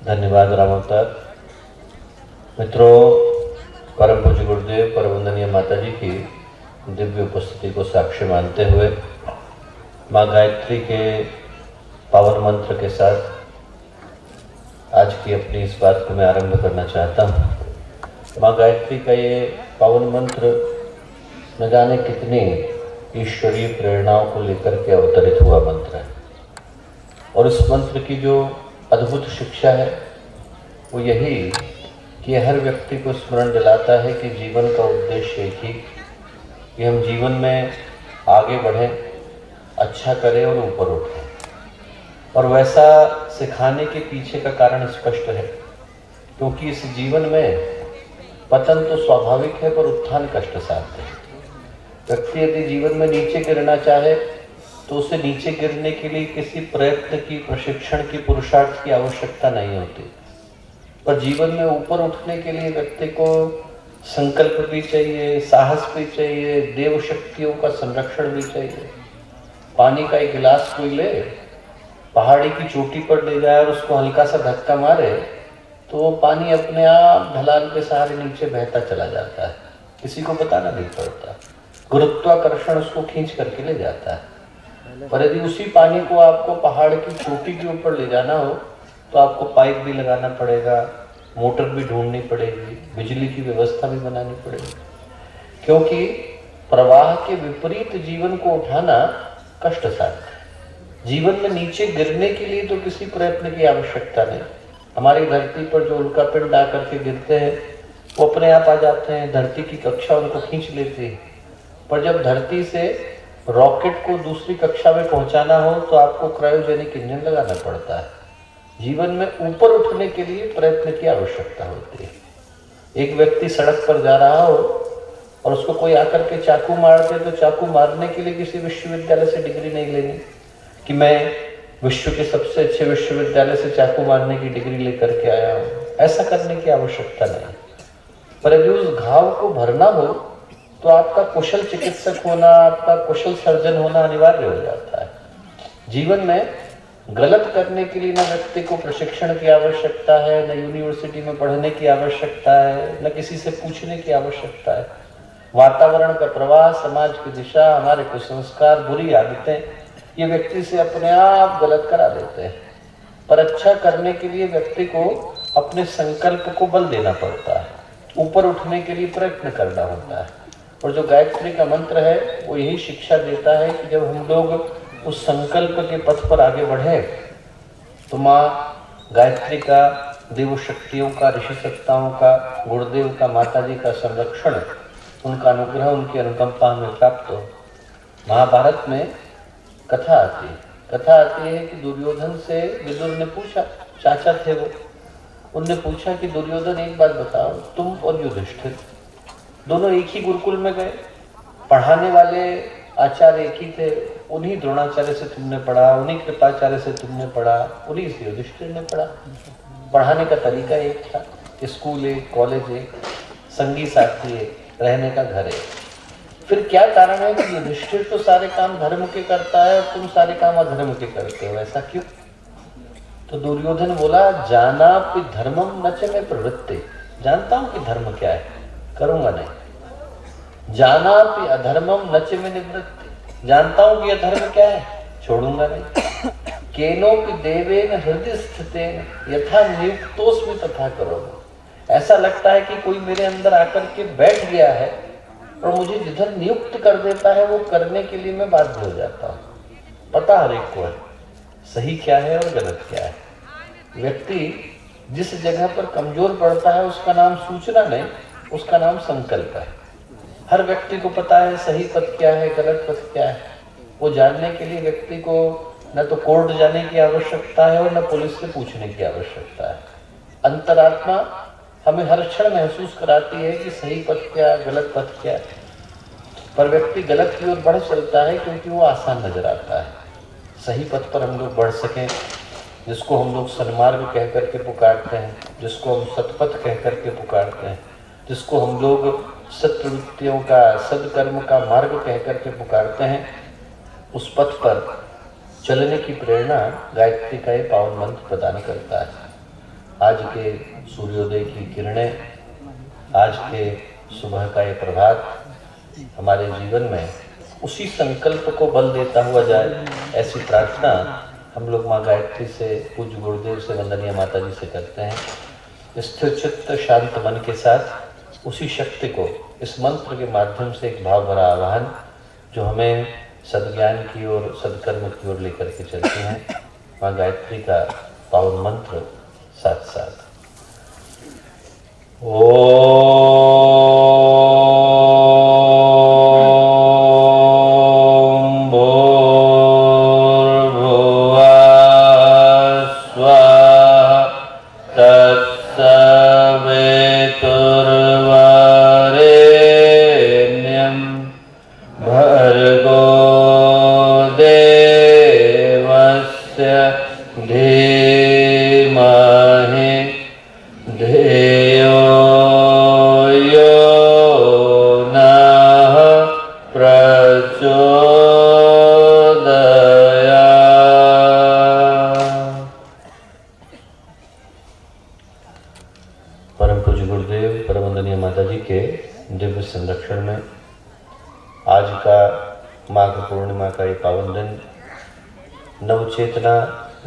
धन्यवाद रामावतार। मित्रों, परम पूज्य गुरुदेव परम वंदनीय माता जी की दिव्य उपस्थिति को साक्ष्य मानते हुए माँ गायत्री के पावन मंत्र के साथ आज की अपनी इस बात को मैं आरंभ करना चाहता हूँ। माँ गायत्री का ये पावन मंत्र न जाने कितनी ईश्वरीय प्रेरणाओं को लेकर के अवतरित हुआ मंत्र है, और इस मंत्र की जो अद्भुत शिक्षा है वो यही कि हर व्यक्ति को स्मरण दिलाता है कि जीवन का उद्देश्य एक ही कि हम जीवन में आगे बढ़ें, अच्छा करें और ऊपर उठें। और वैसा सिखाने के पीछे का कारण स्पष्ट है, क्योंकि इस जीवन में पतन तो स्वाभाविक है पर उत्थान कष्ट साध्य है। व्यक्ति यदि जीवन में नीचे गिरना चाहे तो उसे नीचे गिरने के लिए किसी प्रयत्न की, प्रशिक्षण की, पुरुषार्थ की आवश्यकता नहीं होती, पर जीवन में ऊपर उठने के लिए व्यक्ति को संकल्प भी चाहिए, साहस भी चाहिए, देव शक्तियों का संरक्षण भी चाहिए। पानी का एक गिलास कोई ले, पहाड़ी की चोटी पर ले जाए और उसको हल्का सा धक्का मारे तो वो पानी अपने आप ढलान के सहारे नीचे बहता चला जाता है, किसी को बताना नहीं पड़ता। गुरुत्वाकर्षण उसको खींच करके ले जाता है। पर यदि उसी पानी को आपको पहाड़ की चोटी के ऊपर ले जाना हो तो आपको पाइप भी लगाना पड़ेगा, मोटर भी ढूंढनी पड़ेगी, बिजली की व्यवस्था भी बनानी पड़ेगी, क्योंकि प्रवाह के विपरीत जीवन को उठाना कष्ट साध्य है। जीवन में नीचे गिरने के लिए तो किसी प्रयत्न की आवश्यकता नहीं। हमारी धरती पर जो उल्कापिंड आकर के गिरते हैं वो अपने आप आ जाते हैं, धरती की कक्षा उनको खींच लेती है। पर जब धरती से रॉकेट को दूसरी कक्षा में पहुंचाना हो तो आपको क्रायोजेनिक इंजन लगाना पड़ता है। जीवन में ऊपर उठने के लिए प्रयत्न की आवश्यकता होती है। एक व्यक्ति सड़क पर जा रहा हो और उसको कोई आकर के चाकू मार दे तो चाकू मारने के लिए किसी विश्वविद्यालय से डिग्री नहीं लेनी कि मैं विश्व के सबसे अच्छे विश्वविद्यालय से चाकू मारने की डिग्री लेकर के आया हूँ, ऐसा करने की आवश्यकता नहीं। पर यदि उस घाव को भरना हो तो आपका कुशल चिकित्सक होना, आपका कुशल सर्जन होना अनिवार्य हो जाता है। जीवन में गलत करने के लिए न व्यक्ति को प्रशिक्षण की आवश्यकता है, न यूनिवर्सिटी में पढ़ने की आवश्यकता है, न किसी से पूछने की आवश्यकता है। वातावरण का प्रवाह, समाज की दिशा, हमारे कुसंस्कार, बुरी आदतें ये व्यक्ति से अपने आप गलत करा देते हैं। पर अच्छा करने के लिए व्यक्ति को अपने संकल्प को बल देना पड़ता है, ऊपर उठने के लिए प्रयत्न करना होता है। और जो गायत्री का मंत्र है वो यही शिक्षा देता है कि जब हम लोग उस संकल्प के पथ पर आगे बढ़े तो माँ गायत्री का, देव शक्तियों का, ऋषि सत्ताओं का, गुरुदेव का, माता जी का संरक्षण, उनका अनुग्रह, उनकी अनुकंपा हमें प्राप्त हो। महाभारत में कथा आती है कि दुर्योधन से विदुर ने पूछा, चाचा थे वो, उनने पूछा कि दुर्योधन एक बात बताओ, तुम और युधिष्ठिर दोनों एक ही गुरुकुल में गए, पढ़ाने वाले आचार्य एक ही थे, उन्हीं द्रोणाचार्य से तुमने पढ़ा, उन्हीं कृपाचार्य से तुमने पढ़ा, उन्हीं से युधिष्ठिर ने पढ़ा। पढ़ाने का तरीका एक था, स्कूल एक, कॉलेज एक, संगी साथी एक, रहने का घर एक। फिर क्या कारण है कि युधिष्ठिर तो सारे काम धर्म के करता है और तुम सारे काम अधर्म के करते हो, ऐसा क्यों? तो दुर्योधन बोला, जाना कि धर्मम न च में प्रवृत्ति, जानता हूं कि धर्म क्या है, करूंगा नहीं। जाना कि अधर्मम न च में निवृत्ति, जानता हूं कि अधर्म क्या है, छोड़ूंगा नहीं। केनोपि देवेन हृदय स्थितेन यथा नियुक्तोस्मि तथा करोमि, ऐसा लगता है कि कोई मेरे अंदर आकर के बैठ गया है और मुझे जिधर नियुक्त कर देता है वो करने के लिए मैं बाध्य हो जाता हूँ। पता हर एक को है सही क्या है और गलत क्या है। व्यक्ति जिस जगह पर कमजोर पड़ता है उसका नाम सूचना नहीं, उसका नाम संकल्प है। हर व्यक्ति को पता है सही पथ क्या है, गलत पथ क्या है। वो जानने के लिए व्यक्ति को न तो कोर्ट जाने की आवश्यकता है और न पुलिस से पूछने की आवश्यकता है। अंतरात्मा हमें हर क्षण महसूस कराती है कि सही पथ क्या है, गलत पथ क्या है। पर व्यक्ति गलत की ओर बढ़ चलता है क्योंकि वो आसान नजर आता है। सही पथ पर हम लोग बढ़ सकें, जिसको हम लोग सन्मार्ग कह करके पुकारते हैं, जिसको हम सतपथ कह करके पुकारते हैं, जिसको हम लोग सत्वृत्तियों का, सदकर्म का मार्ग कह करके पुकारते हैं, उस पथ पर चलने की प्रेरणा गायत्री का ये पावन मंत्र प्रदान करता है। आज के सूर्योदय की किरणें, आज के सुबह का ये प्रभात हमारे जीवन में उसी संकल्प को बल देता हुआ जाए, ऐसी प्रार्थना हम लोग माँ गायत्री से, पूज्य गुरुदेव से, वंदनीय माता जी से करते हैं। स्थिर चित्त शांत मन के साथ उसी शक्ति को इस मंत्र के माध्यम से एक भाव भरा आह्वान जो हमें सद्ज्ञान की ओर, सदकर्म की ओर लेकर के चलती हैं, माँ गायत्री का पावन मंत्र साथ साथ। परम पूज्य गुरुदेव, परम वंदनीय माता जी के दिव्य संरक्षण में आज का माघ पूर्णिमा का ये पावन दिन नवचेतना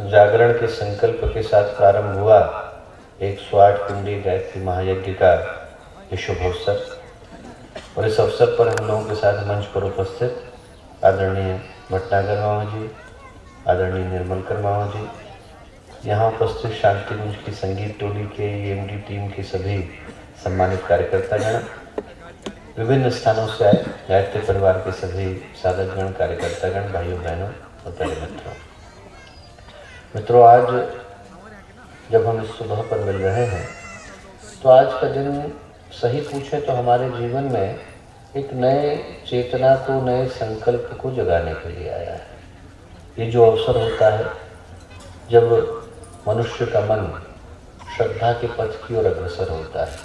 जागरण के संकल्प के साथ प्रारंभ हुआ 108 कुंडी गायत्री महायज्ञ का ये शुभ अवसर। और इस अवसर पर हम लोगों के साथ मंच पर उपस्थित आदरणीय भटनागर मामा जी, आदरणीय निर्मलकर मामा जी, यहाँ उपस्थित शांतिकुंज की संगीत टोली के EMD टीम के सभी सम्मानित कार्यकर्तागण, विभिन्न स्थानों से आए गायत्री परिवार के सभी साधकगण, कार्यकर्तागण, भाइयों बहनों और प्यारे मित्रों, आज जब हम इस सुबह पर मिल रहे हैं तो आज का दिन सही पूछे तो हमारे जीवन में एक नए चेतना को, नए संकल्प को जगाने के लिए आया है। ये जो अवसर होता है जब मनुष्य का मन श्रद्धा के पथ की ओर अग्रसर होता है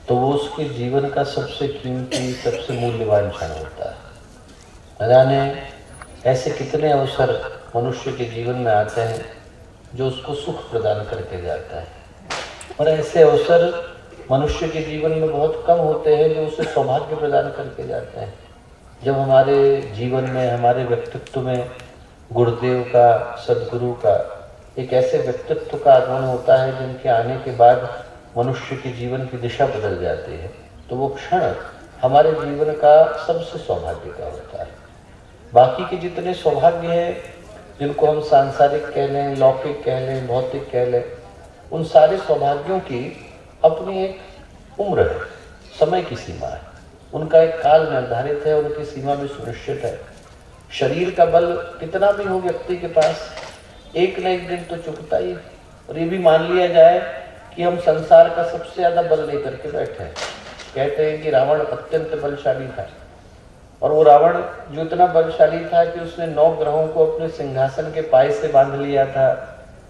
तो वो उसके जीवन का सबसे कीमती, सबसे मूल्यवान क्षण होता है। न जाने ऐसे कितने अवसर मनुष्य के जीवन में आते हैं जो उसको सुख प्रदान करके जाता है, और ऐसे अवसर मनुष्य के जीवन में बहुत कम होते हैं जो उसे सौभाग्य प्रदान करके जाते हैं। जब हमारे जीवन में, हमारे व्यक्तित्व में गुरुदेव का, सदगुरु का एक ऐसे व्यक्तित्व का आगमन होता है जिनके आने के बाद मनुष्य के जीवन की दिशा बदल जाती है, तो वो क्षण हमारे जीवन का सबसे सौभाग्य का होता है। बाकी के जितने सौभाग्य हैं जिनको हम सांसारिक कह लें, लौकिक कह लें, भौतिक कह लें, उन सारे सौभाग्यों की अपनी एक उम्र है, समय की सीमा है, उनका एक काल निर्धारित है, उनकी सीमा भी सुनिश्चित है। शरीर का बल कितना भी हो व्यक्ति के पास, एक न एक दिन तो चुकता ही। और ये भी मान लिया जाए कि हम संसार का सबसे ज्यादा बल लेकर के बैठे हैं। कहते हैं कि रावण अत्यंत बलशाली था, और वो रावण जो इतना बलशाली था कि उसने 9 ग्रहों को अपने सिंहासन के पाए से बांध लिया था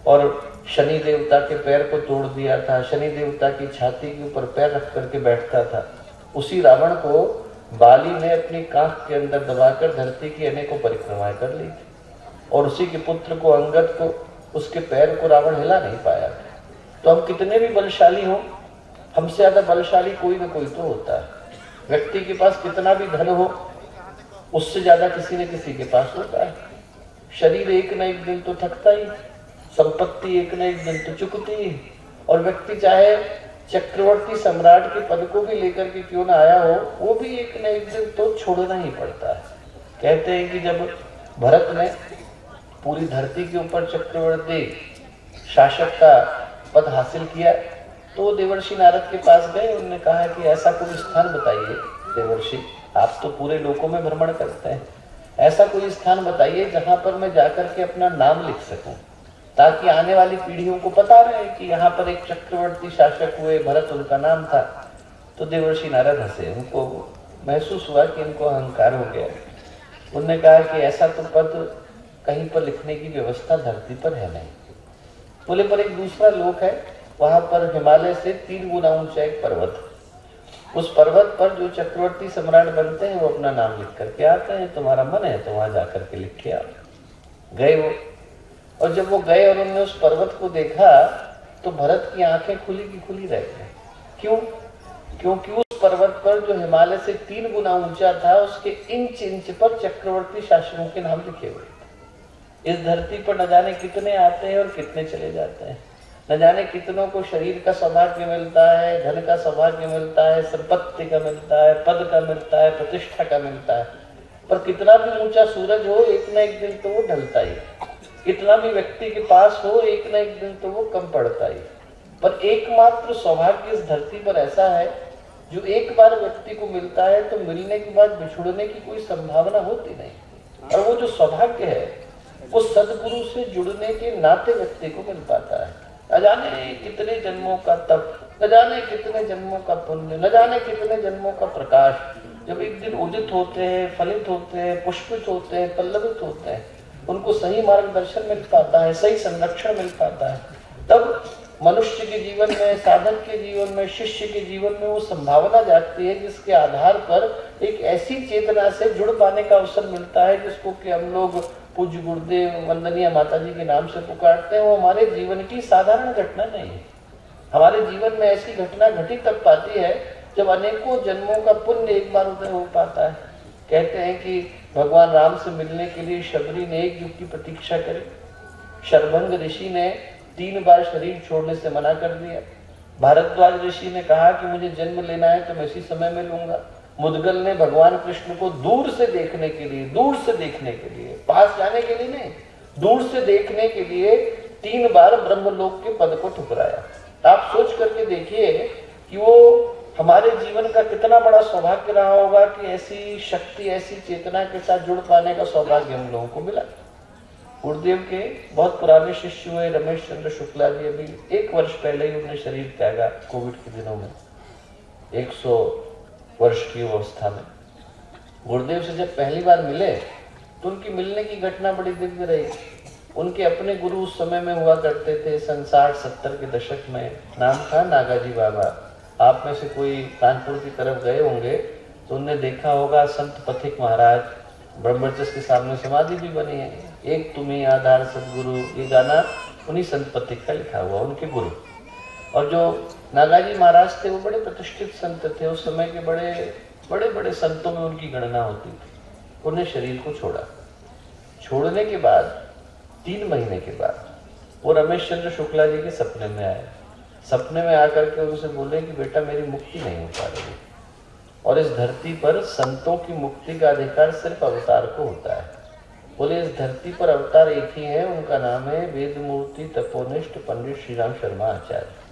और शनि देवता के पैर को तोड़ दिया था, शनि देवता की छाती के ऊपर पैर रख करके बैठता था। उसी रावण को बाली ने अपनी कांख के अंदर दबाकर धरती की अनेकों परिक्रमाएं कर ली थी, और उसी के पुत्र को, अंगद को, उसके पैर को रावण हिला नहीं पाया। तो हम कितने भी बलशाली हों, हमसे ज्यादा बलशाली कोई ना कोई तो होता है। व्यक्ति के पास कितना भी धन हो, उससे ज्यादा किसी न किसी के पास होता है। शरीर एक न एक दिन तो थकता ही, संपत्ति एक न एक दिन तो चुकती ही, और व्यक्ति चाहे चक्रवर्ती सम्राट के पद को भी लेकर के क्यों ना आया हो, वो भी एक न एक दिन तो छोड़ना ही पड़ता है। कहते हैं कि जब भरत ने पूरी धरती के ऊपर चक्रवर्ती शासक का पद हासिल किया तो वो देवर्षि नारद के पास गए। उन्होंने कहा कि ऐसा कोई स्थान बताइए देवर्षि, आप तो पूरे लोकों में भ्रमण करते हैं, ऐसा कोई स्थान बताइए जहां पर मैं जाकर के अपना नाम लिख सकूं, ताकि आने वाली पीढ़ियों को पता रहे कि यहाँ पर एक चक्रवर्ती शासक हुए, भरत उनका नाम था। तो देवर्षि नारद हंसे, उनको महसूस हुआ कि इनको अहंकार हो गया। उन्होंने कहा कि ऐसा तो पद कहीं पर लिखने की व्यवस्था धरती पर है नहीं। बोले पर एक दूसरा लोक है, वहां पर हिमालय से 3 गुना ऊंचा एक पर्वत, उस पर्वत पर जो चक्रवर्ती सम्राट बनते हैं वो अपना नाम लिख करके आते हैं, तुम्हारा मन है तो वहां जाकर के लिख के आओ। गए वो, और जब वो गए और उन्होंने उस पर्वत को देखा तो भरत की आंखें खुली की खुली रह गई। क्यों? क्योंकि उस पर्वत पर जो हिमालय से 3 गुना ऊंचा था, उसके इंच इंच पर चक्रवर्ती शासकों के नाम लिखे हुए थे। इस धरती पर न जाने कितने आते हैं और कितने चले जाते हैं, न जाने कितनों को शरीर का सौभाग्य मिलता है, धन का सौभाग्य मिलता है, संपत्ति का मिलता है, पद का मिलता है, प्रतिष्ठा का मिलता है, पर कितना भी ऊंचा सूरज हो, एक न एक दिन तो वो ढलता ही है। कितना भी व्यक्ति के पास हो, एक न एक दिन तो वो कम पड़ता ही। पर एकमात्र सौभाग्य इस धरती पर ऐसा है जो एक बार व्यक्ति को मिलता है तो मिलने के बाद बिछुड़ने की कोई संभावना होती नहीं। और वो जो सौभाग्य है वो सदगुरु से जुड़ने के नाते व्यक्ति को मिल पाता है। न जाने कितने जन्मों का तप, न जाने कितने जन्मों का पुण्य, न जाने कितने जन्मों का प्रकाश जब एक दिन उदित होते हैं, फलित होते हैं, पुष्पित होते हैं, पल्लवित होते हैं, उनको सही मार्गदर्शन मिल पाता है, सही संरक्षण मिल पाता है, तब मनुष्य के जीवन में, साधक के जीवन में, शिष्य के जीवन में वो संभावना जागती है जिसके आधार पर एक ऐसी चेतना से जुड़ पाने का अवसर मिलता है जिसको कि हम लोग पूज्य गुरुदेव वंदनीय माता जी के नाम से पुकारते हैं। वो हमारे जीवन की साधारण घटना नहीं है। हमारे जीवन में ऐसी घटना घटी तब पाती है जब अनेकों जन्मों का पुण्य एक बार उदय हो पाता है। कहते हैं कि भगवान राम से मिलने के लिए शबरी ने 1 युग की प्रतीक्षा करी। शर्भंग ऋषि ने 3 बार शरीर छोड़ने से मना कर दिया। भारद्वाज ऋषि ने कहा कि मुझे जन्म लेना है तो मैं इसी समय में लूंगा। मुदगल ने भगवान कृष्ण को दूर से देखने के लिए, पास जाने के लिए नहीं, दूर से देखने के लिए 3 बार ब्रह्मलोक के पद को ठुकराया। आप सोच करके देखिए कि वो हमारे जीवन का कितना बड़ा सौभाग्य रहा होगा कि ऐसी शक्ति, ऐसी चेतना के साथ जुड़ पाने का सौभाग्य हम लोगों को मिला। गुरुदेव के बहुत पुराने शिष्य हुए रमेश चंद्र शुक्ला जी, अभी 1 वर्ष पहले ही उन्होंने शरीर त्यागा कोविड के दिनों में, 100 वर्ष की अवस्था में। गुरुदेव से जब पहली बार मिले तो उनकी मिलने की घटना बड़ी दिव्य रही। उनके अपने गुरु उस समय में हुआ करते थे, 60-70 के दशक में, नाम था नागाजी बाबा। आप में से कोई कानपुर की तरफ गए होंगे तो उनने देखा होगा संत पथिक महाराज ब्रह्मचर्य के सामने समाधि भी बनी है, एक तुम्हें आधार सदगुरु, ये गाना उन्हीं संत पथिक का लिखा हुआ, उनके गुरु। और जो नागाजी महाराज थे वो बड़े प्रतिष्ठित संत थे, उस समय के बड़े बड़े संतों में उनकी गणना होती थी। उन्हें शरीर को छोड़ा। छोड़ने के बाद 3 महीने के बाद वो रमेश चंद्र शुक्ला जी के सपने में आए। सपने में आकर के उनसे बोले कि बेटा मेरी मुक्ति नहीं हो पा रही, और इस धरती पर संतों की मुक्ति का अधिकार सिर्फ अवतार को होता है। बोले इस धरती पर अवतार एक ही है, उनका नाम है वेद मूर्ति तपोनिष्ठ पंडित श्री राम शर्मा आचार्य।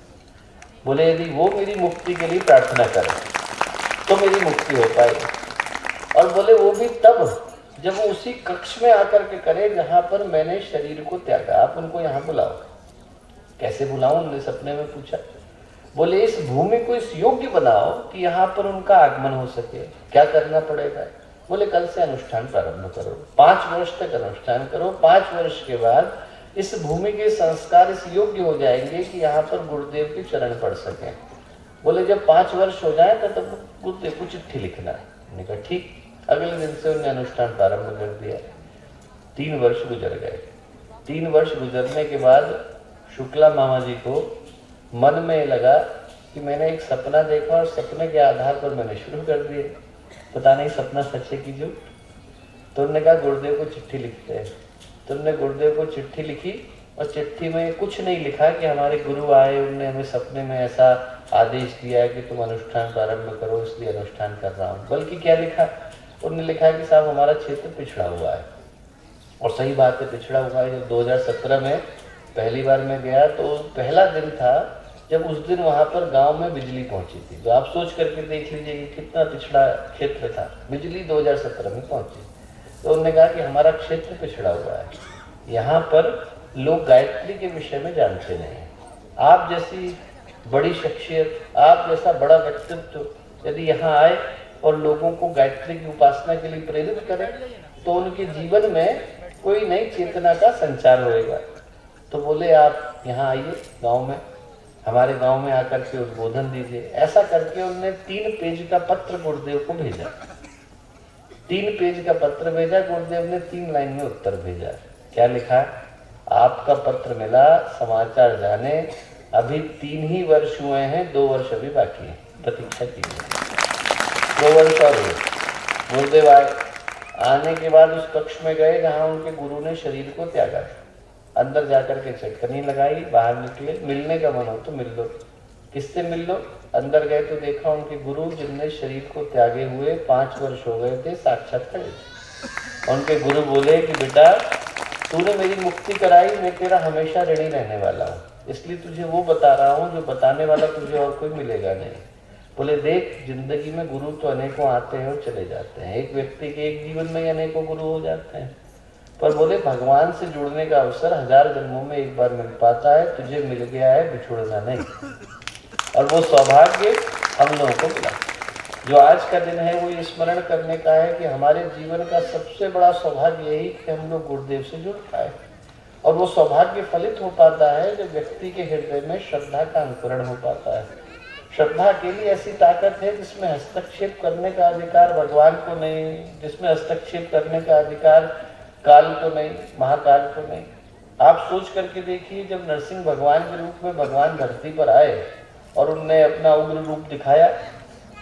बोले यदि वो मेरी मुक्ति के लिए प्रार्थना करें तो मेरी मुक्ति हो पाएगी। और बोले वो भी तब जब वो उसी कक्ष में आकर के करे जहां पर मैंने शरीर को त्यागा। आप उनको यहाँ बुलाओ। कैसे बुलाऊं? उन्होंने सपने में पूछा। बोले इस भूमि को इस योग्य बनाओ कि यहाँ पर उनका आगमन हो सके। क्या करना पड़ेगा? बोले कल से अनुष्ठान प्रारंभ करो, 5 वर्ष तक अनुष्ठान करो। 5 वर्ष के बाद इस भूमि के संस्कार इस योग्य हो जाएंगे कि यहाँ पर गुरुदेव के चरण पड़ सके। बोले जब 5 वर्ष हो जाए तो तब गुरुदेव को चिट्ठी लिखना है। मैंने कहा ठीक। अगले दिन से उन्हें अनुष्ठान प्रारंभ कर दिया। 3 वर्ष गुजर गए। 3 वर्ष गुजरने के बाद शुक्ला मामा जी को मन में लगा कि मैंने एक सपना देखा और सपने के आधार पर मैंने शुरू कर दिए। पता नहीं सपना सच है कि झूठ। तो उन्होंने कहा गुरुदेव को चिट्ठी लिखते हैं। तो उन्होंने गुरुदेव को चिट्ठी लिखी और चिट्ठी में कुछ नहीं लिखा कि हमारे गुरु आए, उन्होंने हमें सपने में ऐसा आदेश दिया है कि तुम अनुष्ठान प्रारंभ करो, इसलिए अनुष्ठान कर रहा हूँ। बल्कि क्या लिखा? उन्होंने लिखा कि साहब हमारा क्षेत्र पिछड़ा हुआ है। और सही बात है, पिछड़ा हुआ है। जब 2017 में पहली बार मैं गया तो पहला दिन था जब उस दिन वहाँ पर गांव में बिजली पहुंची थी। तो आप सोच करके देख लीजिए कि कितना पिछड़ा क्षेत्र था। बिजली 2017 में पहुंची। तो उन्होंने कहा कि हमारा क्षेत्र पिछड़ा हुआ है, यहाँ पर लोग गायत्री के विषय में जानते नहीं। आप जैसी बड़ी शख्सियत, आप जैसा बड़ा व्यक्तित्व यदि यहाँ आए और लोगों को गायत्री की उपासना के लिए प्रेरित करें तो उनके जीवन में कोई नई चेतना का संचार होएगा। तो बोले आप यहाँ आइए गांव में, हमारे गांव में आकर के उद्बोधन दीजिए। ऐसा करके उन्होंने 3 पेज का पत्र गुरुदेव को भेजा। 3 पेज का पत्र भेजा। गुरुदेव ने 3 लाइन में उत्तर भेजा। क्या लिखा? आपका पत्र मिला, समाचार जाने, अभी 3 ही वर्ष हुए हैं, 2 वर्ष अभी बाकी है, प्रतीक्षा कीजिए। 2 वर्ष और हुए। गुरुदेव आए, आने के बाद उस कक्ष में गए जहाँ उनके गुरु ने शरीर को त्यागा। अंदर जाकर के चटकनी लगाई, बाहर निकले, मिलने का मन हो तो मिल लो। किससे मिल लो? अंदर गए तो देखा उनके गुरु जिनने शरीर को त्यागे हुए 5 वर्ष हो गए थे, साक्षात खड़े थे। उनके गुरु बोले कि बेटा, तूने मेरी मुक्ति कराई, मैं तेरा हमेशा ऋणी रहने वाला हूँ, इसलिए तुझे वो बता रहा हूँ जो बताने वाला तुझे और कोई मिलेगा नहीं। बोले देख, जिंदगी में गुरु तो अनेकों आते हैं और चले जाते हैं, एक व्यक्ति के एक जीवन में अनेकों गुरु हो जाते हैं, पर बोले भगवान से जुड़ने का अवसर 1000 जन्मों में एक बार मिल पाता है, तुझे मिल गया है, बिछुड़ना नहीं। और वो सौभाग्य हम लोगों को मिला। जो आज का दिन है वो ये स्मरण करने का है कि हमारे जीवन का सबसे बड़ा सौभाग्य यही कि हम लोग गुरुदेव से जुड़ पाए। और वो सौभाग्य फलित हो पाता है जब व्यक्ति के हृदय में श्रद्धा का अंकुरण हो पाता है। श्रद्धा के लिए ऐसी ताकत है जिसमें हस्तक्षेप करने का अधिकार भगवान को नहीं, जिसमें हस्तक्षेप करने का अधिकार काल को नहीं, महाकाल को नहीं। आप सोच करके देखिए, जब नरसिंह भगवान के रूप में भगवान धरती पर आए और उनने अपना उग्र रूप दिखाया,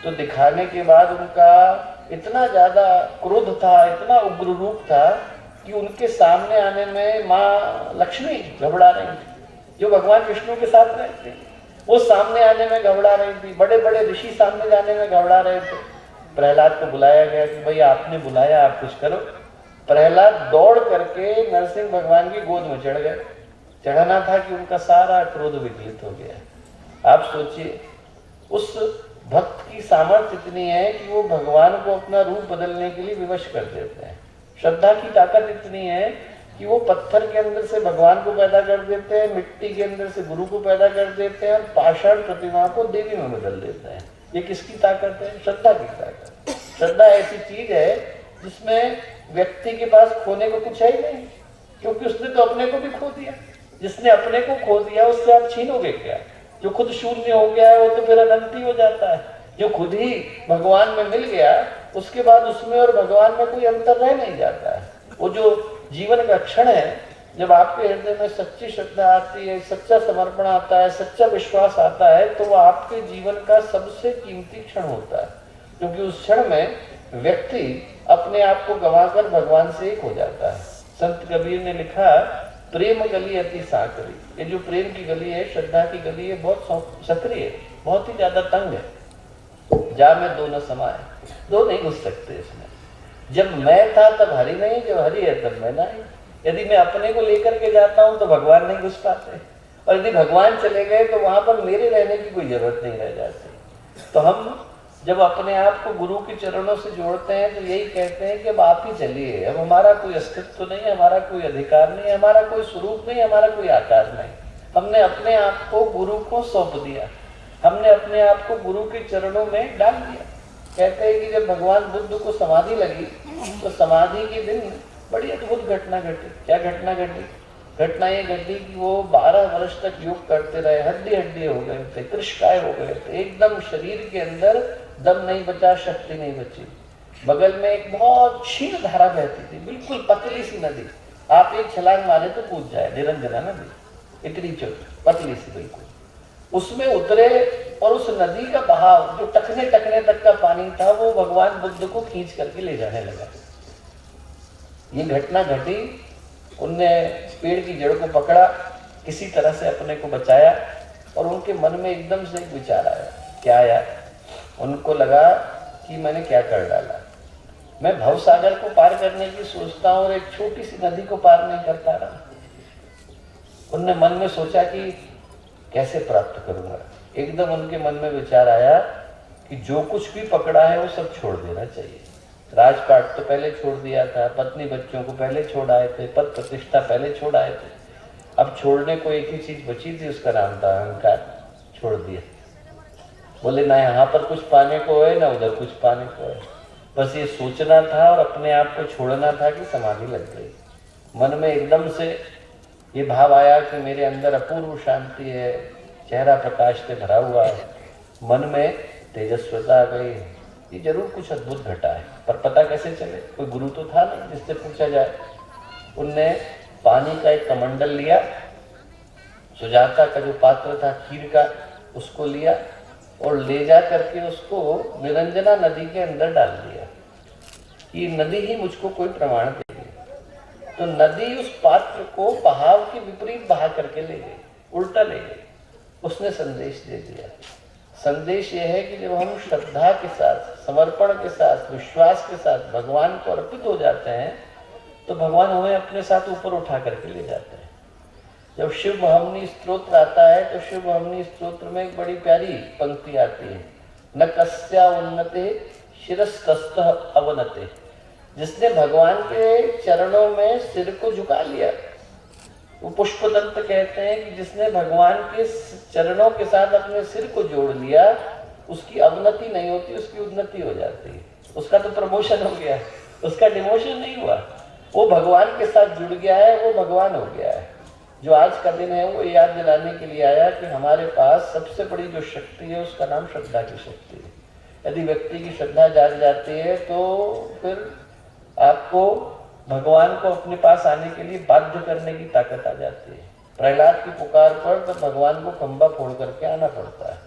तो दिखाने के बाद उनका इतना ज्यादा क्रोध था, इतना उग्र रूप था कि उनके सामने आने में माँ लक्ष्मी घबरा रही थी, जो भगवान विष्णु के साथ रहते थे, वो सामने आने में घबरा रही थी। बड़े बड़े ऋषि सामने जाने में घबरा रहे थे। प्रहलाद को बुलाया गया कि भाई आपने बुलाया, आप कुछ करो। प्रहलाद दौड़ करके नरसिंह भगवान की गोद में चढ़ गए। चढ़ाना था कि उनका सारा क्रोध विकलित हो गया। आप सोचिए, उस भक्त की सामर्थ्य इतनी है कि वो भगवान को अपना रूप बदलने के लिए विवश कर देते हैं। श्रद्धा की ताकत इतनी है कि वो पत्थर के अंदर से भगवान को पैदा कर देते हैं, मिट्टी के अंदर से गुरु को पैदा कर देते हैं और पाषाण प्रतिमा को देवी में बदल देते हैं। ये किसकी ताकत है? श्रद्धा की ताकत। श्रद्धा ऐसी चीज है जिसमें व्यक्ति के पास खोने को कुछ है ही नहीं, क्योंकि उसने तो अपने को भी खो दिया। जिसने अपने को खो दिया उससे आप छीनोगे क्या? जो खुद शून्य हो गया है वो तो फिर अनंत ही हो जाता है। जो खुद ही भगवान में मिल गया उसके बाद उसमें और भगवान में कोई अंतर रह नहीं जाता है। वो जो जीवन का क्षण है, जब आपके हृदय में सच्ची श्रद्धा आती है, सच्चा समर्पण आता है, सच्चा विश्वास आता है, तो वो आपके जीवन का सबसे कीमती क्षण होता है, क्योंकि उस क्षण में व्यक्ति अपने आप को गंवाकर भगवान से एक हो जाता है। संत कबीर ने लिखा, प्रेम गली अति साकरी। ये जो प्रेम की गली है, श्रद्धा की गली है, बहुत सक्रिय है, बहुत ही ज्यादा तंग है। जा में दो न समाए, दो नहीं घुस सकते इसमें। जब मैं था तब हरि नहीं, जब हरि है तब मैं नहीं। यदि मैं अपने को लेकर के जाता हूं तो भगवान नहीं घुस पाते, और यदि भगवान चले गए तो वहां पर मेरे रहने की कोई जरूरत नहीं रह जाती। तो हम जब अपने आप को गुरु के चरणों से जोड़ते हैं तो यही कहते हैं कि अब आप ही चलिए, अब हमारा कोई अस्तित्व नहीं, हमारा कोई अधिकार नहीं, हमारा कोई स्वरूप नहीं, हमारा कोई आकार नहीं। हमने अपने आप को गुरु को सौंप दिया, हमने अपने आप को गुरु के चरणों में डाल दिया। कहते हैं कि जब भगवान बुद्ध को समाधि लगी तो समाधि के दिन बड़ी अद्भुत घटना घटी। क्या घटना घटी? घटना ये घटी कि वो 12 वर्ष तक योग करते रहे, हड्डी हड्डी हो गए थे, कृशकाय हो गए थे, एकदम शरीर के अंदर दम नहीं बचा, शक्ति नहीं बची। बगल में एक बहुत क्षीण धारा बहती थी, बिल्कुल पतली सी नदी। आप एक छलांग मारे तो कूद जाए, निरंजना नदी, इतनी पतली सी बिल्कुल। उसमें उतरे और उस नदी का बहाव, जो टखने टखने तक का पानी था, वो भगवान बुद्ध को खींच करके ले जाने लगा। ये घटना घटी, उनने पेड़ की जड़ को पकड़ा, किसी तरह से अपने को बचाया, और उनके मन में एकदम से एक विचार आया। क्या आया? उनको लगा कि मैंने क्या कर डाला, मैं भवसागर को पार करने की सोचता हूँ और एक छोटी सी नदी को पार नहीं कर पा रहा। उनने मन में सोचा कि कैसे प्राप्त करूंगा। एकदम उनके मन में विचार आया कि जो कुछ भी पकड़ा है वो सब छोड़ देना चाहिए। राजपाट तो पहले छोड़ दिया था, पत्नी बच्चों को पहले छोड़ आए थे, पद प्रतिष्ठा पहले छोड़ आए थे, अब छोड़ने को एक ही चीज बची थी, उसका नाम था अहंकार। छोड़ दिया। बोले ना यहाँ पर कुछ पाने को है ना उधर कुछ पाने को है, बस ये सोचना था और अपने आप को छोड़ना था कि समाधि लग गई। मन में एकदम से ये भाव आया कि मेरे अंदर अपूर्व शांति है, चेहरा प्रकाश से भरा हुआ है, मन में तेजस्वता आ गई। ये जरूर कुछ अद्भुत घटा है, पर पता कैसे चले? कोई गुरु तो था नहीं जिससे पूछा जाए। उनने पानी का एक कमंडल लिया सुजाता का जो पात्र था खीर का, उसको लिया और ले जा करके उसको निरंजना नदी के अंदर डाल दिया। ये नदी ही मुझको कोई प्रमाण देगी। तो नदी उस पात्र को बहाव के विपरीत बहा करके ले गई, उल्टा ले गई। उसने संदेश दे दिया। संदेश यह है कि जब हम श्रद्धा के साथ, समर्पण के साथ, विश्वास के साथ भगवान को अर्पित हो जाते हैं तो भगवान हमें अपने साथ ऊपर उठा करके ले जाते हैं। जब शिव महमनी स्तोत्र आता है तो शिव महमनी स्तोत्र में एक बड़ी प्यारी पंक्ति आती है, न कस्या उन्नते शिरस्तस्तः अवनते। जिसने भगवान के चरणों में सिर को झुका लिया, वो पुष्पदंत कहते हैं कि जिसने भगवान के चरणों के साथ अपने सिर को जोड़ लिया, उसकी अवनति नहीं होती, उसकी उन्नति हो जाती है। उसका तो प्रमोशन हो गया, उसका डिमोशन नहीं हुआ। वो भगवान के साथ जुड़ गया है, वो भगवान हो गया है। जो आज का दिन है वो याद दिलाने के लिए आया कि हमारे पास सबसे बड़ी जो शक्ति है उसका नाम श्रद्धा की शक्ति है। यदि व्यक्ति की श्रद्धा जाग जाती है तो फिर आपको भगवान को अपने पास आने के लिए बाध्य करने की ताकत आ जाती है। प्रहलाद की पुकार पर तब भगवान को खंबा फोड़ करके आना पड़ता है।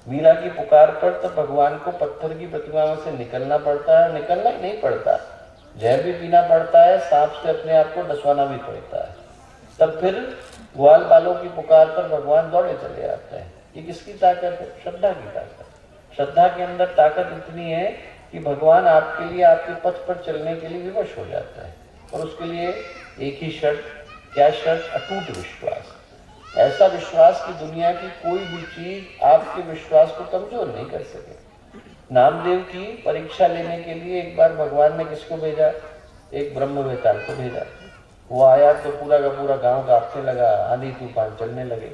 मीरा की पुकार पर तब भगवान को पत्थर की प्रतिमा में से निकलना पड़ता है। निकलना ही नहीं पड़ता, जहर भी पीना पड़ता है, सांप से अपने आप को डसवाना भी पड़ता है। तब फिर ग्वाल बालों की पुकार पर भगवान दौड़े चले आते हैं। ये किसकी ताकत है? श्रद्धा की ताकत। श्रद्धा के अंदर ताकत इतनी है कि भगवान आपके लिए, आपके पथ पर चलने के लिए विवश हो जाता है। और उसके लिए एक ही शर्त, क्या शर्त? अटूट विश्वास। ऐसा विश्वास कि दुनिया की कोई भी चीज आपके विश्वास को कमजोर नहीं कर सके। नामदेव की परीक्षा लेने के लिए एक बार भगवान ने किसको भेजा? एक ब्रह्मवेताल को भेजा। वो आया तो पूरा का पूरा गांव कांपने लगा, आंधी तूफान चलने लगे।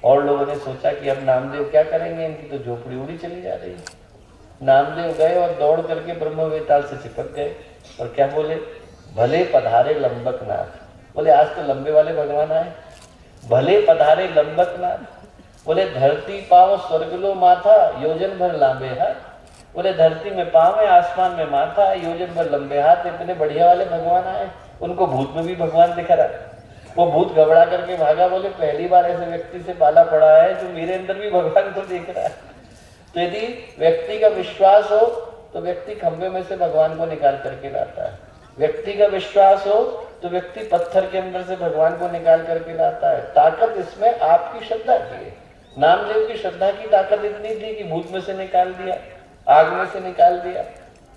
और लोगों ने सोचा कि अब नामदेव क्या करेंगे, इनकी तो झोपड़ी उड़ी चली जा रही है। नामदेव गए और दौड़ करके ब्रह्मवेताल से चिपक गए और क्या बोले? भले पधारे लंबकनाथ। बोले आज तो लंबे वाले भगवान आए। भले पधारे लंबकनाथ। बोले धरती पाँव स्वर्ग लो माथा, योजन भर लांबे हाथ। बोले धरती में पाँव है, आसमान में माथा, योजन भर लंबे हाथ। इतने बढ़िया वाले भगवान आए। उनको भूत में भी भगवान दिखा रहा। वो भूत घबरा करके भागा। बोले पहली बार ऐसे व्यक्ति से पाला पड़ा है जो मेरे अंदर भी भगवान को देख रहा है। तो यदि व्यक्ति का विश्वास हो तो व्यक्ति खंबे में से भगवान को निकाल करके लाता है। व्यक्ति का विश्वास हो तो व्यक्ति पत्थर के अंदर से भगवान को निकाल करके लाता है। ताकत इसमें आपकी श्रद्धा की है। नामदेव की श्रद्धा की ताकत इतनी थी कि भूत में से निकाल दिया, आग में से निकाल दिया,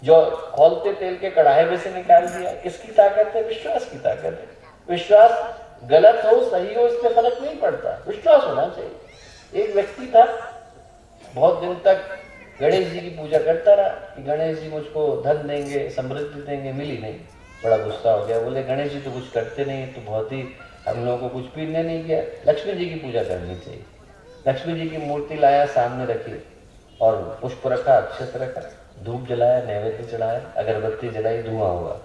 जो खौलते तेल के कढ़ाई में से निकाल दिया। किसकी ताकत है? विश्वास की ताकत है। विश्वास गलत हो सही हो इससे फर्क नहीं पड़ता, विश्वास होना चाहिए। एक व्यक्ति था, बहुत दिन तक गणेश जी की पूजा करता रहा कि गणेश जी मुझको धन देंगे, समृद्धि देंगे, मिली नहीं। बड़ा गुस्सा हो गया। बोले गणेश जी तो कुछ करते नहीं, तो बहुत ही हम लोगों को कुछ पीने नहीं किया। लक्ष्मी जी की पूजा करनी चाहिए। लक्ष्मी जी की मूर्ति लाया, सामने रखी और पुष्प रखा, अक्षत रखा, धूप जलाया, नैवेद्य चढ़ाया, अगरबत्ती जलाई, धुआं हुआ।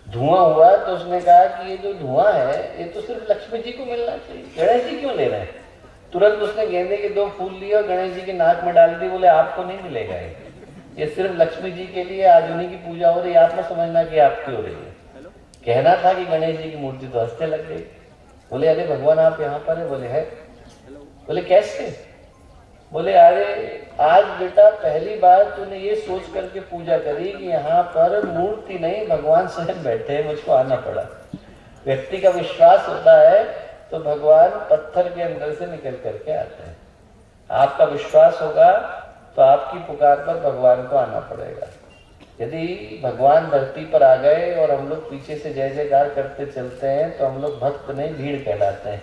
धुआं हुआ तो उसने कहा कि ये जो धुआं है ये तो सिर्फ लक्ष्मी जी को मिलना चाहिए, गणेश जी क्यों ले रहे हैं? तुरंत उसने गेंदे के 2 फूल लिए और गणेश जी के नाक में डाल दी। बोले आपको नहीं मिलेगा, ये सिर्फ लक्ष्मी जी के लिए, आज उन्हीं की पूजा हो रही है, आप मत समझना कि आपकी हो रही है। कहना था कि गणेश जी की मूर्ति तो हंसने लग गई। बोले अरे भगवान आप यहाँ पर है? बोले है। बोले कैसे? बोले अरे आज बेटा पहली बार तूने ये सोच करके पूजा करी कि यहाँ पर मूर्ति नहीं भगवान स्वयं बैठे हैं, मुझको आना पड़ा। व्यक्ति का विश्वास होता है तो भगवान पत्थर के अंदर से निकल करके आते हैं। आपका विश्वास होगा तो आपकी पुकार पर भगवान को आना पड़ेगा। यदि भगवान धरती पर आ गए और हम लोग पीछे से जय जयकार करते चलते हैं तो हम लोग भक्त नहीं, भीड़ कहलाते हैं।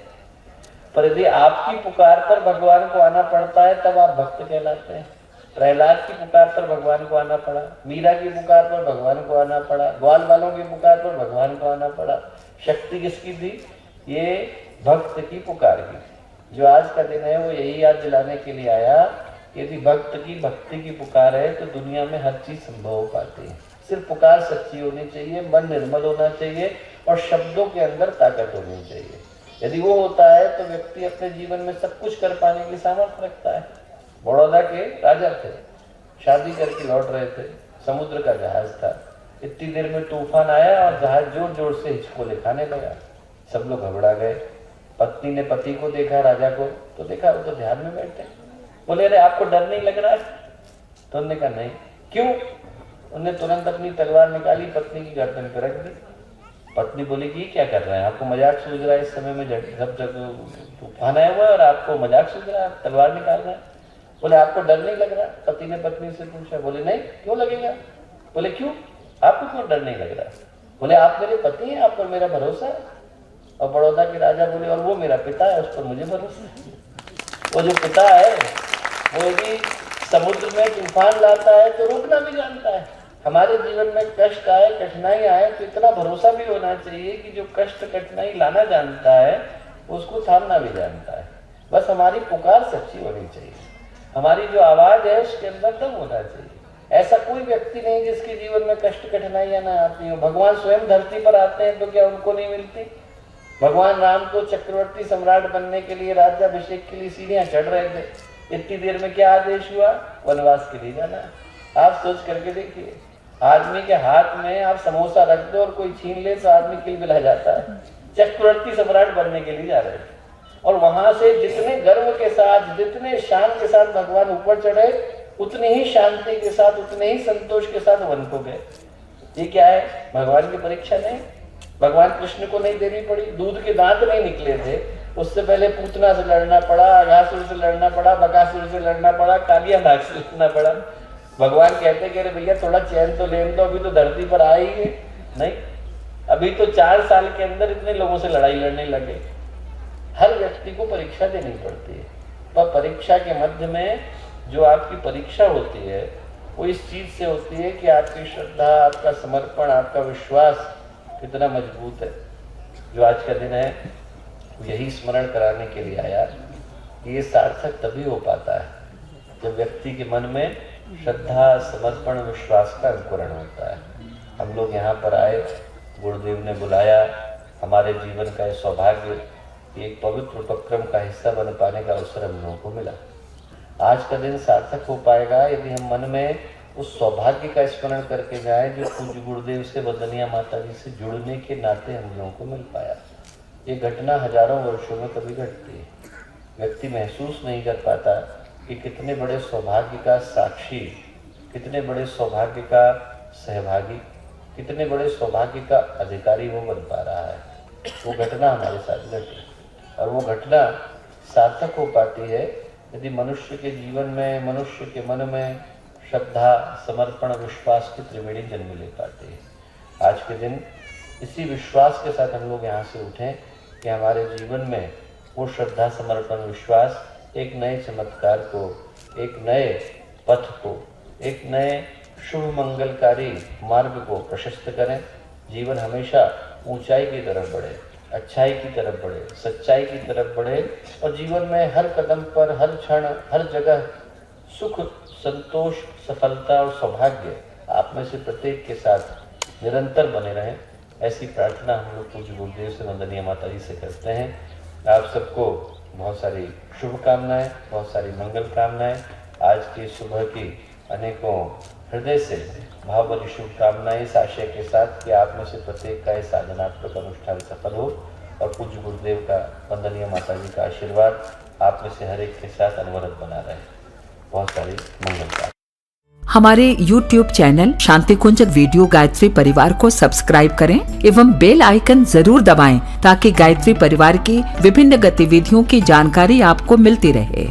पर यदि आपकी पुकार पर भगवान को आना पड़ता है तब आप भक्त कहलाते हैं। प्रहलाद की पुकार पर भगवान को आना पड़ा, मीरा की पुकार पर भगवान को आना पड़ा, ग्वाल वालों की पुकार पर भगवान को आना पड़ा। शक्ति किसकी थी? ये भक्त की पुकार की। जो आज का दिन है वो यही याद दिलाने के लिए आया, यदि भक्त की भक्ति की पुकार है तो दुनिया में हर चीज संभव हो पाती है। सिर्फ पुकार सच्ची होनी चाहिए, मन निर्मल होना चाहिए और शब्दों के अंदर ताकत होनी चाहिए। यदि वो होता है तो व्यक्ति अपने जीवन में सब कुछ कर पाने की सामर्थ्य रखता है। बड़ौदा के राजा थे, शादी करके लौट रहे थे, समुद्र का जहाज था। इतनी देर में तूफान आया और जहाज जोर जोर से हिचकोले खाने लगा। सब लोग घबरा गए। पत्नी ने पति को देखा, राजा को, तो देखा वो तो ध्यान में बैठे। बोले अरे आपको डर नहीं लग रहा है? तो उन्होंने कहा नहीं। क्यों? उन्होंने तुरंत अपनी तलवार निकाली, पत्नी की गर्दन पर रख दी। पत्नी बोली कि क्या कर रहे हैं, आपको मजाक सूझ रहा है? इस समय में सब जगह तूफान आया हुआ है और आपको मजाक सूझ रहा है, आप तलवार निकाल रहे हैं? बोले आपको डर नहीं लग रहा? पति ने पत्नी से पूछा। बोले नहीं, क्यों लगेगा? बोले क्यों, आपको क्यों डर नहीं लग रहा? बोले आप मेरे पति हैं, आप पर मेरा भरोसा है। और बड़ौदा के राजा बोले और वो मेरा पिता है, उस पर मुझे भरोसा है। वो जो पिता है वो यदि समुद्र में तूफान लाता है तो रोकना भी जानता है। हमारे जीवन में कष्ट आए, कठिनाई आए तो इतना भरोसा भी होना चाहिए कि जो कष्ट कठिनाई लाना जानता है उसको थामना भी जानता है। बस हमारी पुकार सच्ची होनी चाहिए, हमारी जो आवाज है उसके अंदर दम होना चाहिए। ऐसा कोई व्यक्ति नहीं जिसके जीवन में कष्ट कठिनाइयां ना आती हो। भगवान स्वयं धरती पर आते हैं तो क्या उनको नहीं मिलती? भगवान राम को चक्रवर्ती सम्राट बनने के लिए, राज्याभिषेक के लिए सीढ़ियां चढ़ रहे थे। इतनी देर में क्या आदेश हुआ? वनवास के लिए जाना। आप सोच करके देखिए, आदमी के हाथ में आप समोसा रख दो और कोई छीन ले तो आदमी किलबिला जाता है। चक्रवर्ती सम्राट बनने के लिए जा रहे थे और वहां से जितने गर्व के साथ, जितने शान के साथ भगवान ऊपर चढ़े, उतनी ही शांति के साथ, उतने ही संतोष के साथ वन को गए। ये क्या है? भगवान की परीक्षा नहीं? भगवान कृष्ण को नहीं देनी पड़ी? दूध के दांत नहीं निकले थे, उससे पहले पूतना से लड़ना पड़ा, अघासुर से लड़ना पड़ा, बकासुर से लड़ना पड़ा, कालिया नाग से लड़ना पड़ा। भगवान कहते कि अरे भैया थोड़ा चैन तो लेने दो, अभी तो धरती पर आए ही नहीं, अभी तो 4 साल के अंदर इतने लोगों से लड़ाई लड़ने लगे। हर व्यक्ति को परीक्षा देनी पड़ती है, पर परीक्षा के मध्य में जो आपकी परीक्षा होती है वो इस चीज से होती है कि आपकी श्रद्धा, आपका समर्पण, आपका विश्वास कितना मजबूत है। जो आज का दिन है यही स्मरण कराने के लिए आया कि ये सार्थक तभी हो पाता है जब व्यक्ति के मन में श्रद्धा, समर्पण, विश्वास का अंकुरण होता है। हम लोग यहाँ पर आए, गुरुदेव ने बुलाया, हमारे जीवन का ये सौभाग्य, एक पवित्र उपक्रम का हिस्सा बन पाने का अवसर हम लोगों को मिला। आज का दिन सार्थक हो पाएगा यदि हम मन में उस सौभाग्य का स्मरण करके जाएं जो पूज्य गुरुदेव से, वंदनीय माता जी से जुड़ने के नाते हम लोगों को मिल पाया। ये घटना हजारों वर्षों में कभी घटती है। व्यक्ति महसूस नहीं कर पाता कि कितने बड़े सौभाग्य का साक्षी, कितने बड़े सौभाग्य का सहभागी, कितने बड़े सौभाग्य का अधिकारी वो बन पा रहा है। वो घटना हमारे साथ घटी और वो घटना सार्थक हो पाती है यदि मनुष्य के जीवन में, मनुष्य के मन में श्रद्धा, समर्पण, विश्वास की त्रिवेणी जन्म ले पाती है। आज के दिन इसी विश्वास के साथ हम लोग यहाँ से उठें कि हमारे जीवन में वो श्रद्धा, समर्पण, विश्वास एक नए चमत्कार को, एक नए पथ को, एक नए शुभ मंगलकारी मार्ग को प्रशस्त करें। जीवन हमेशा ऊंचाई की तरफ बढ़े, अच्छाई की तरफ बढ़े, सच्चाई की तरफ बढ़े और जीवन में हर कदम पर, हर क्षण, हर जगह सुख, संतोष, सफलता और सौभाग्य आप में से प्रत्येक के साथ निरंतर बने रहें। ऐसी प्रार्थना हम लोग पूज्य गुरुदेव से, वंदनीय माता जी से करते हैं। आप सबको बहुत सारी शुभकामनाएं, बहुत सारी मंगल कामनाएं। आज की सुबह की अनेकों हृदय से भावभरी शुभकामनाएं इस आशय के साथ कि आप में से प्रत्येक का ये साधनात्मक अनुष्ठान सफल हो और पूज्य गुरुदेव का, वंदनीय माता जी का आशीर्वाद आप में से हर एक के साथ अनवरत बना रहे। बहुत सारी मंगल कामनाएं। हमारे YouTube चैनल शांति कुंज वीडियो गायत्री परिवार को सब्सक्राइब करें एवं बेल आइकन जरूर दबाएं ताकि गायत्री परिवार की विभिन्न गतिविधियों की जानकारी आपको मिलती रहे।